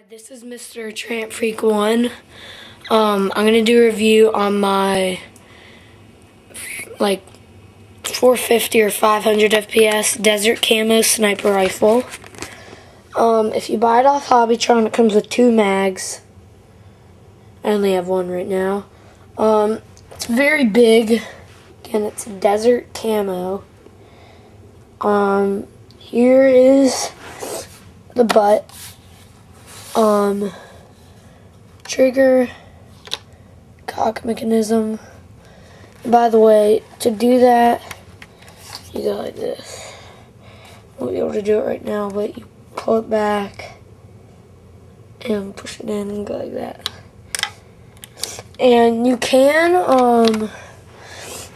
This is Mr. Tramp Freak 1. I'm gonna do a review on my 450 or 500 FPS desert camo sniper rifle. If you buy it off Hobbytron, it comes with 2 mags. I only have 1 right now. It's very big. Again, it's a desert camo. Here is the butt. Trigger, cock mechanism. By the way, to do that, you go like this. I won't be able to do it right now, but you pull it back and push it in and go like that. And you can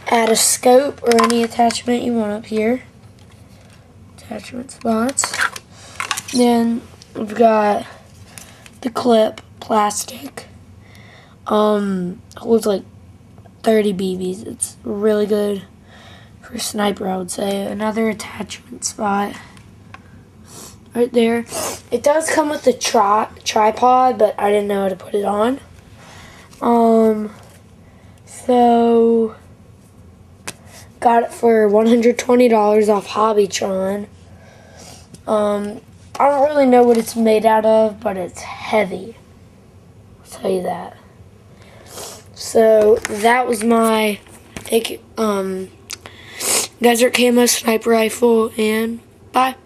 add a scope or any attachment you want up here. Attachment spots. Then we've got the clip, plastic. Holds like 30 BBs. It's really good for a sniper, I would say. Another attachment spot right there. It does come with the tripod, but I didn't know how to put it on. So got it for $120 off Hobbytron. I don't really know what it's made out of, but it's heavy. I'll tell you that. So that was my desert camo sniper rifle, and bye.